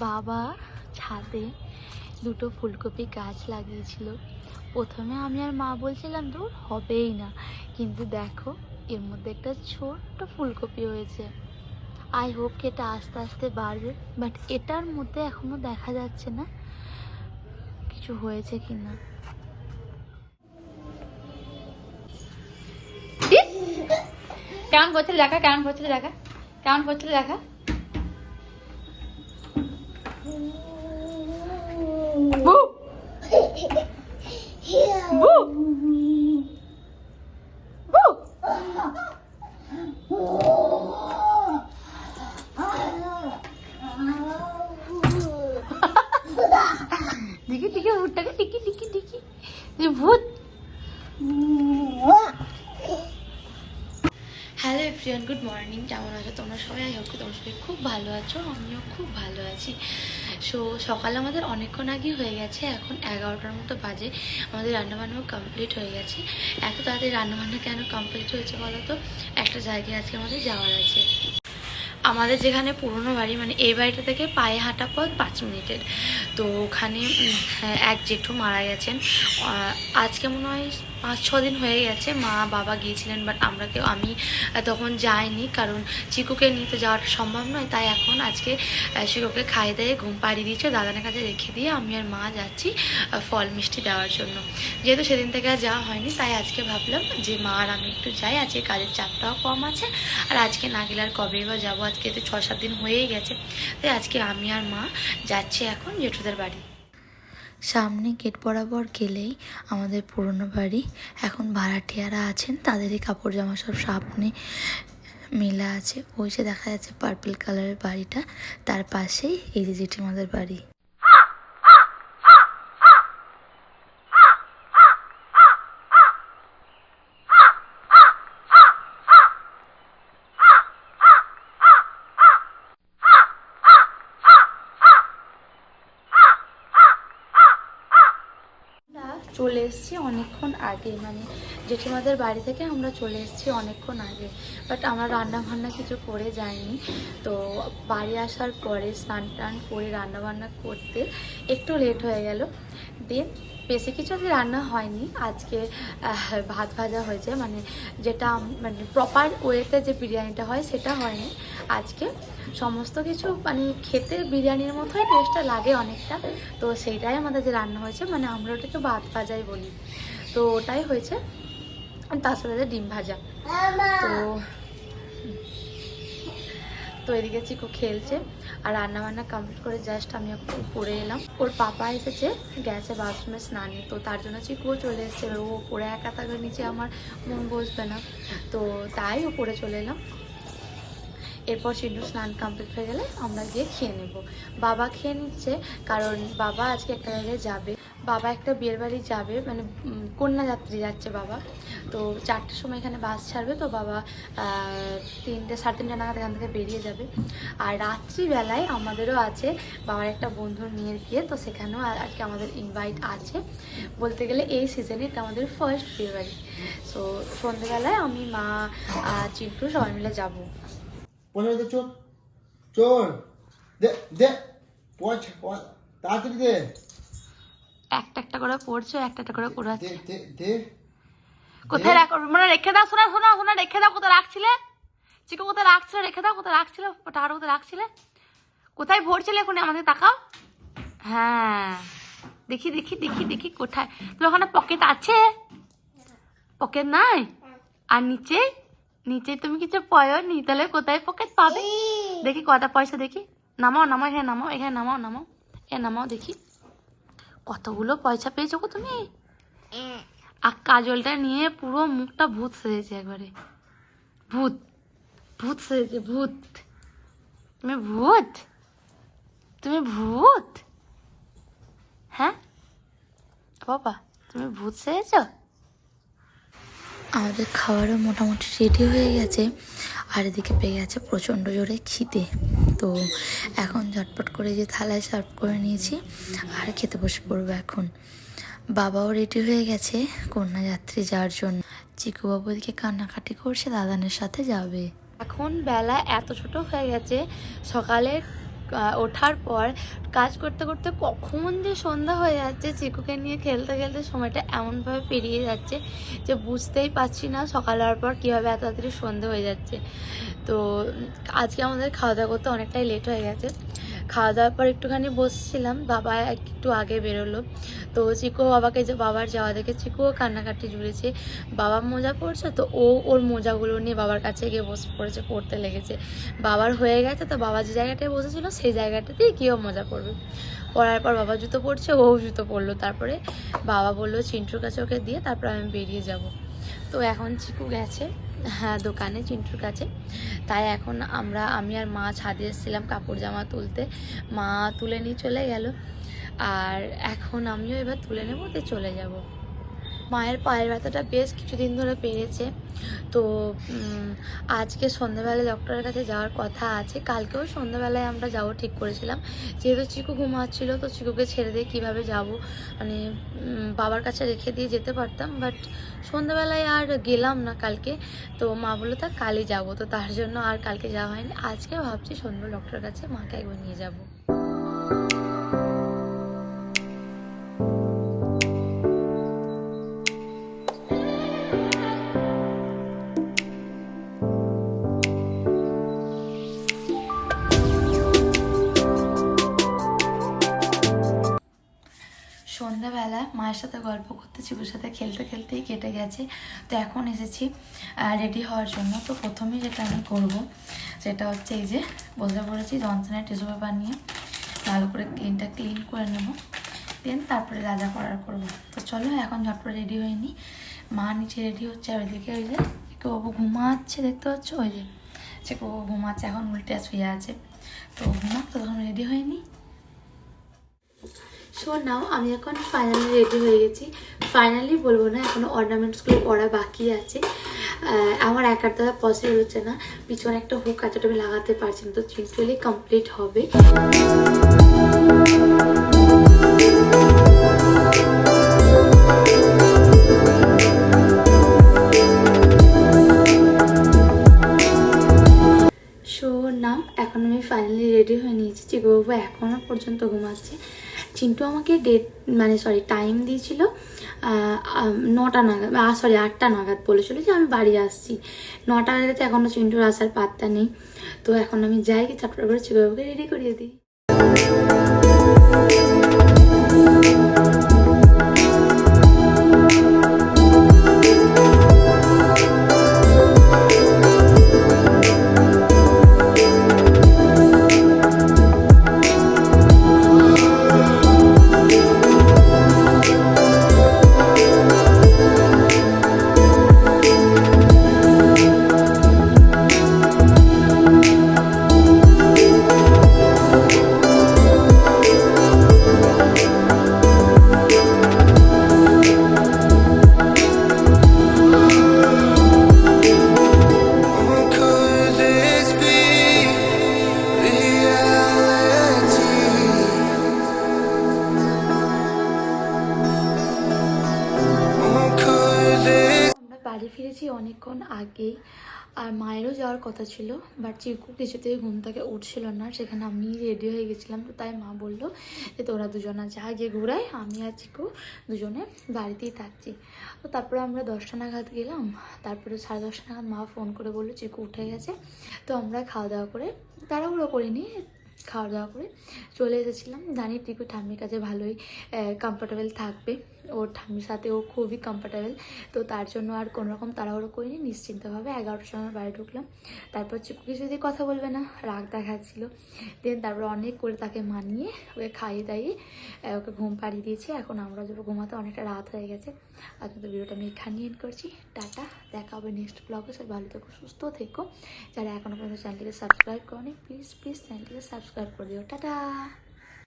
বাবা ছাদে দুটো ফুলকপি গাছ লাগিয়েছিল। প্রথমে আমি আর মা বলছিলাম দূর হবেই না, কিন্তু দেখো এর মধ্যে একটা ছোট্ট ফুলকপি হয়েছে। আই হোপ কি এটা আস্তে আস্তে বাড়বে, বাট এটার মধ্যে এখনো দেখা যাচ্ছে না কিছু হয়েছে কিনা। কেমন করছিল দেখা, কেমন করছিল দেখা, কেমন করছিল দেখা। দেখি দেখি ভূতটাকে, টিকি টিকি টিকি ভূত। Hello everyone, good morning. কেমন আছো তোমরা সবাই? আই হোপ তোমরা সবাই খুব ভালো আছো, আমিও খুব ভালো আছি। সো সকালে আমাদের অনেকক্ষণ আগে হয়ে গেছে, এখন 11টার মতো বাজে। আমাদের রান্নাবান্নাও কমপ্লিট হয়ে গেছে। এত তাড়াতাড়ি রান্নাবান্না কেন কমপ্লিট হয়েছে বলো তো? একটা জায়গায় আজকে আমাদের যাওয়ার আছে। আমাদের যেখানে পুরনো বাড়ি, মানে এই বাড়িটা থেকে পায়ে হাঁটা পথ 5 মিনিটের। তো ওখানে এক জেঠু মারা গেছেন। আজকে মনে হয় 5-6 দিন হয়ে গেছে। মা বাবা গিয়েছিলেন, বাট আমি তখন যাইনি, কারণ চিকুকে নিয়ে তো যাওয়াটা সম্ভব নয়। তাই এখন আজকে চিকুকে খাইয়ে দিয়ে ঘুম পাড়িয়ে দিয়েছে, দাদানের কাছে রেখে দিয়ে আমি আর মা যাচ্ছি ফল মিষ্টি দেওয়ার জন্য। যেহেতু সেদিন থেকে আর যাওয়া হয়নি, তাই আজকে ভাবলাম যে মা আর আমি একটু যাই। আজকে কাজের চাপটাও কম আছে, আর আজকে না গেলে আর কবেই বা যাবো। আজকে তো 6-7 দিন হয়েই গেছে। তাই আজকে আমি আর মা যাচ্ছি এখন জেঠুদের বাড়ি। সামনে গেট বরাবর গেলেই আমাদের পুরনো বাড়ি। এখন ভাড়াটিয়ারা আছেন, তাদেরই কাপড় জামা সব সামনে মেলা আছে। ওই যে দেখা যাচ্ছে পার্পল কালারের বাড়িটা, তার পাশেই এই যে জেঠিমাদের বাড়ি। চলে এসেছি অনেকক্ষণ আগে, মানে জেঠিমাদের বাড়ি থেকে আমরা চলে এসেছি অনেকক্ষণ আগে, বাট আমরা রান্না বান্না কিছু করে যাইনি। তো বাড়ি আসার পরে স্নান টান করে রান্নাবান্না করতে একটু লেট হয়ে গেল। দেন বেশি কিছু আজকে রান্না হয়নি। আজকে ভাত ভাজা হয়েছে, মানে যেটা মানে প্রপার ওয়েতে যে বিরিয়ানিটা হয় সেটা হয়নি আজকে। সমস্ত কিছু মানে খেতে বিরিয়ানির মতোই টেস্টটা লাগে অনেকটা। তো সেইটাই আমাদের যে রান্না হয়েছে, মানে আমরা ওটাকে ভাত ভাজাই বলি। তো ওটাই হয়েছে, তার সাথে ডিম ভাজা। তো তো এদিকে চিকু খেলছে, আর রান্নাবান্না কমপ্লিট করে জাস্ট আমি পড়ে এলাম। ওর পাপা এসেছে, গেছে বাথরুমে স্নানে, তো তার জন্য চিকুও চলে এসেছে। ও পড়ে একা থাকলে নিচে আমার মন বসবে না, তো তাই ও পড়ে চলে এলাম। এরপর চিন্টু স্নান কমপ্লিট হয়ে গেলে আমরা গিয়ে খেয়ে নেব। বাবা খেয়ে নিচ্ছে, কারণ বাবা আজকে একটা জায়গায় যাবে। বাবা একটা বিয়ের বাড়ি যাবে, মানে কন্যাযাত্রী যাচ্ছে বাবা। তো 4টার সময় এখানে বাস ছাড়বে, তো বাবা 3টে 3:30 নাগাদ এখান থেকে বেরিয়ে যাবে। আর রাত্রিবেলায় আমাদেরও আছে বাবার একটা বন্ধুর মেয়ের বিয়ে, তো সেখানেও আজকে আমাদের ইনভাইট আছে। বলতে গেলে এই সিজনে এটা আমাদের ফার্স্ট বিয়ে বাড়ি। সো সন্ধ্যেবেলায় আমি, মা, চিন্টু সবাই মিলে যাবো। চোর চোর দে দে তাড়াতাড়ি দে। একটা একটা করে পড়ছো, একটা একটা করে পড়াচ্ছে। দে দে কোথায় রাখ, মানে রেখে দাও। শোনা শোনা শোনা, রেখে দাও। কোথায় রাখছিলে চিকু? কোথায় রাখছিলে? রেখে দাও। কোথায় রাখছিলে টাকাটা? কোথায় রাখছিলে? কোথায় ভরছিলে এখন? আমাদের তাকাও। হ্যাঁ, দেখি দেখি দেখি দেখি কোথায়। তোমার ওখানে পকেট আছে? পকেট নাই? আর নিচে নিচে তুমি কিছু পয়নি, তাহলে কোথায় পকেট পাবে? দেখি কটা পয়সা দেখি। নামাও নামাও, এখানে নামাও, এখানে নামাও, নামাও, এ নামাও দেখি কতগুলো পয়সা পেয়েছো গো তুমি। আর কাজলটা নিয়ে পুরো মুখটা ভূত সেজেছে একবারে। ভূত ভূত সেজেছে, ভূত। তুমি ভূত? তুমি ভূত? হ্যাঁ বাবা, তুমি ভূত সেজেছ? আমাদের খাবারও মোটামুটি রেডি হয়ে গেছে, আর এদিকে পেয়ে গেছে প্রচণ্ড জোরে খিদে। তো এখন ঝটপট করে যে থালায় সার্ভ করে নিয়েছি, আর খেতে বসে পড়বো এখন। বাবাও রেডি হয়ে গেছে কন্যাযাত্রী যাওয়ার জন্য। চিকু বাবু এদিকে কান্নাকাটি করছে, দাদানের সাথে যাবে। এখন বেলা এত ছোট হয়ে গেছে, সকালে ওঠার পর কাজ করতে করতে কখন যে সন্ধ্যা হয়ে যাচ্ছে, চিকুকে নিয়ে খেলতে খেলতে সময়টা এমনভাবে পেরিয়ে যাচ্ছে যে বুঝতেই পারছি না সকাল হওয়ার পর কীভাবে এত তাড়াতাড়ি সন্ধ্যা হয়ে যাচ্ছে। তো আজকে আমাদের খাওয়া দাওয়া করতে অনেকটাই লেট হয়ে গেছে। খাওয়া দাওয়ার পর একটুখানি বসছিলাম, বাবা একটু আগে বেরোলো। তো চিকু বাবার যাওয়া দেখে চিকুও কান্নাকাটি জুড়েছে। বাবা মোজা পরছে, তো ওর মোজাগুলো নিয়ে বাবার কাছে গিয়ে বসে পড়েছে, পড়তে লেগেছে। বাবার হয়ে গেছে, তো বাবা যে জায়গাটায় বসেছিল সেই জায়গাটাতেই গিয়েও মোজা পরবে। পরার পর বাবা জুতো পরছে, ও জুতো পরলো। তারপরে বাবা বললো চিন্টুর কাছে ওকে দিয়ে তারপর আমি বেরিয়ে যাব। তো এখন চিকু গেছে দোকানে চিন্টুর কাছে। তাই এখন আমি আর মা ছাদে এসেছিলাম কাপড় জামা তুলতে। মা তুলে নিয়ে চলে গেল, আর এখন আমিও এবার তুলে নেবো, তো চলে যাব। মায়ের পায়ের ব্যথাটা বেশ কিছুদিন ধরে পেরেছে। তো আজকে সন্ধ্যাবেলায় ডক্টরের কাছে যাওয়ার কথা আছে। কালকেও সন্ধ্যাবেলায় আমরা যাবো ঠিক করেছিলাম, যেহেতু চিকু ঘুমাচ্ছিল। তো চিকুকে ছেড়ে দিয়ে কীভাবে যাব, মানে বাবার কাছে রেখে দিয়ে যেতে পারতাম, বাট সন্ধ্যাবেলায় আর গেলাম না কালকে। তো মা বললো তা কালই যাবো, তো তার জন্য আর কালকে যাওয়া হয়নি। আজকে ভাবছি সন্ধ্যাবেলা ডক্টরের কাছে মাকে একবার নিয়ে যাবো। সন্ধ্যাবেলা মায়ের সাথে গল্প করতে চিকুর সাথে খেলতে খেলতেই কেটে গেছে। তো এখন এসেছি রেডি হওয়ার জন্য। তো প্রথমেই যেটা আমি করব সেটা হচ্ছে এই যে বসে পড়েছি জনসনের টিস্যু পেপার নিয়ে, ভালো করে ক্লিন করে নেব, দেন তারপরে যা যা করার করবো। তো চলো এখন ঝটপট রেডি হয়নি, মা নিচে রেডি হচ্ছে। আর ওইদিকে ওই যে বাবু ঘুমাচ্ছে, দেখতে পাচ্ছ ওই যে বাবু ঘুমাচ্ছে, এখন উল্টে শুয়ে আছে। তো ঘুমাক, তো তখন রেডি হয়নি। শোন নাও, আমি এখন ফাইনালি রেডি হয়ে গেছি। ফাইনালি বলবো না, এখনও অর্নামেন্টসগুলো পরা বাকি আছে। আমার একার দ্বারা পসিবল হচ্ছে না, পিছনে একটা হুক আছে, ওটা আমি লাগাতে পারছি না। তো চিন্টুয়ালি কমপ্লিট হবে। না, এখন আমি ফাইনালি রেডি হয়ে নিয়েছি। চিকুবাবু এখনও পর্যন্ত ঘুমাচ্ছে। চিন্টু আমাকে টাইম দিয়েছিল 9টা নাগাদ, 8টা নাগাদ বলেছিল যে আমি বাড়ি আসছি। 9টা বাজে এখনও চিন্টুর আসার পাত্তা নেই। তো এখন আমি যাই, তারপরে করে চিকুবাবুকে রেডি করিয়ে দিই। বাড়ি ফিরেছি অনেকক্ষণ আগেই, আর মায়েরও যাওয়ার কথা ছিল, বাট চিকু কিছুতেই ঘুম থেকে উঠছিল না। সেখানে আমি রেডি হয়ে গেছিলাম। তো তাই মা বললো যে তোরা দুজনা যা গিয়ে ঘুরাই, আমি আর চিকু দুজনে বাড়িতেই থাকছি। তো তারপরে আমরা 10টা নাগাদ গেলাম। তারপরে 10:30 নাগাদ মা ফোন করে বললো চিকু উঠে গেছে। তো আমরা খাওয়া দাওয়া করে, তাড়াহুড়ো করিনি, খাওয়া দাওয়া করে চলে এসেছিলাম। জানি টিকু ঠাম্মির কাছে ভালোই কমফোর্টেবল থাকবে, ওর ঠাম্মির সাথে ও খুবই কমফোর্টেবল। তো তার জন্য আর কোনোরকম তাড়াহুড়ো করিনি, নিশ্চিন্তভাবে 11টার সময় বাড়ি ঢুকলাম। তারপর চিকু কিছু দিয়ে কথা বলবে না, রাগ দেখাচ্ছিল। দেন তারপর অনেক করে তাকে মানিয়ে ওকে খাইয়ে দাইয়ে ওকে ঘুম পাড়িয়ে দিয়েছি। এখন আমরা যাবো ঘুমাতে, অনেকটা রাত হয়ে গেছে। আজকে তো ভিডিওটা আমি এখানে এন্ড করছি। টাটা, দেখা হবে নেক্সট ব্লগে। সব ভালো থেকো, সুস্থ থেকো। যারা এখনও পর্যন্ত চ্যানেলটিকে সাবস্ক্রাইব করনি, প্লিজ চ্যানেলটিকে সাবস্ক্রাইব করে দিও। টাটা।